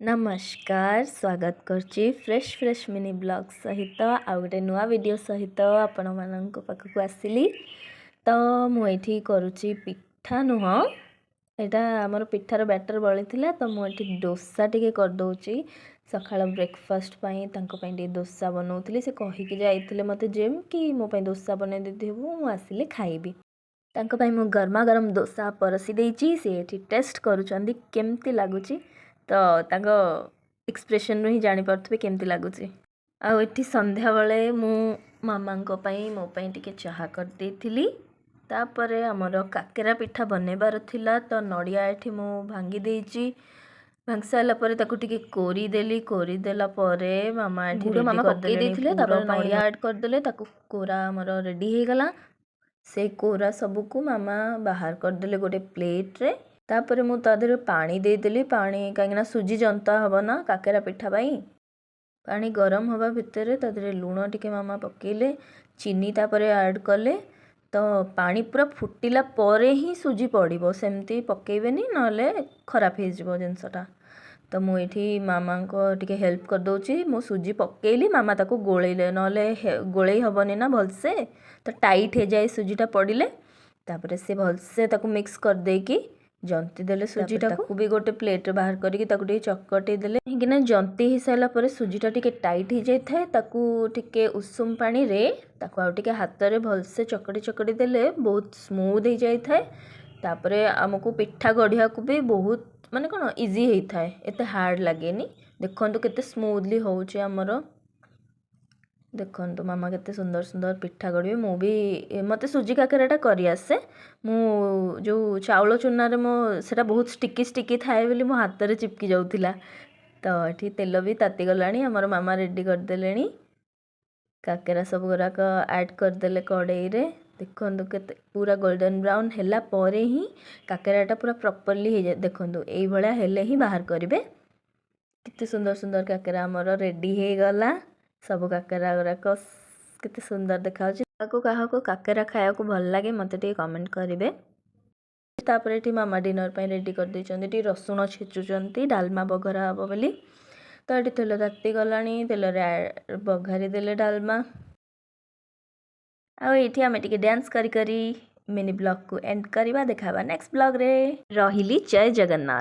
नमस्कार स्वागत करची फ्रेश मिनी ब्लॉग सहित आउ गोटे नुआ वीडियो सहित आपण मानक पाखक आसिली। तो मुझे करुच्ची पिठा नुह एटा आमर पिठार बैटर बड़ी थिला तो मुझे डोसा टिके करदौची सकाळ ब्रेकफास्ट पाई तांको पाई टिके डोसा बनाउथली। से कहिकी जाइथिले मते जेम कि मो पाई डोसा बनै देथिबु मु आसिले खाइबी। तांको पाई मु गरमा गरम डोसा परसी देइची। से एठी टेस्ट करूचंदी केमती लागुची तो तांको एक्सप्रेशन ही जानी पारथबे केमती लागुची। आ एठी संध्या बेले मु मामा को पाई मो पाई टिके चाहा कर देथिली। तापरे हमर काकेरा पिठा बनेबार थिला तो नडिया एठी मु भांगी देइची। भांग साला परे ताकू टिके कोरी देली। कोरी देला परे मामा एठी रेडी कर देले। तापर नडिया ऐड कर देले ताकू कोरा हमर रेडी हे गला। से कोरा सबू को मामा बाहर कर देले गोटे प्लेट रे। तापर मु तादरे पानी दे देली। पानी काइना सुजी जंता हबो ना काकेरा पिठा पाई पानी गरम हवा भितर तादरे लूण टिके मामा पकेले चीनी तापर ऐड कले। तो पानी पूरा फुटिला परे ही सुजी पड़िबो सेमती पकेबेनी नले खराब हे जिवो जिंसटा। तो मु एठी मामा को टिके हेल्प कर दोची। मु सुजी पकेली मामा ताको गोळेले नले गोळेई हबनी ना भलसे तो टाइट हे जाए सुजीटा पड़िले। तापर से भलसे ताको मिक्स कर देकी जंती देले सुजीटा को भी गोटे प्लेट बाहर करके ताको टिके चकटी देले। किना जंती ही साला परे सुजीटा टिके टाइट ही जाय थाए ताको टिके उषुम पानी रे ताको आ टिके हाथ रे भलसे चकटी देले बहुत स्मूथ ही जाय थाए। तापरे हमको पिठा गढ़िया को भी बहुत माने कोन इजी हे थाए एते हार्ड लागेनी। देखंतु केते स्मूथली होउची हमरो। देखंतु मामा केते सुंदर सुंदर पिठा गढ़िबे। मु भी मते सुजी काकेराटा करि आसे। मु जो चाउल चुना रे मो सेटा बहुत स्टिकी थाए बोली मो हाथ रे चिपकी जाउथिला। तो एठी तेल भी ताती गलानी हमर मामा रेडी कर देलेनी। काकेरा सब गुराक ऐड कर देले कड़ाई रे। देखंतु केते पूरा गोल्डन ब्राउन हैला परे ही काकेराटा पूरा प्रॉपर्ली हे जाय। देखंतु एई भळा हेले ही बाहर करिवे। केते सुंदर सुंदर काकेरा हमर रेडी हे गला। सब काकेरा गुराक केते सुंदर देखाउची। काको काकेरा खाया को भल लागे मते टिके कमेंट करिवे। तापर एठी मामा डिनर पाई रेडी कर देचंदी। टी रसुण छेचुचंती डालमा बघरा हबो बोली। तो एठी तेल ताती गलानी तेल रे बघारी देले डालमा। आ एठी आमे टिके डांस करी करी मिनी ब्लॉग को एंड करबा देखाबा नेक्स्ट ब्लॉग रे। रहिली जय जगन्नाथ।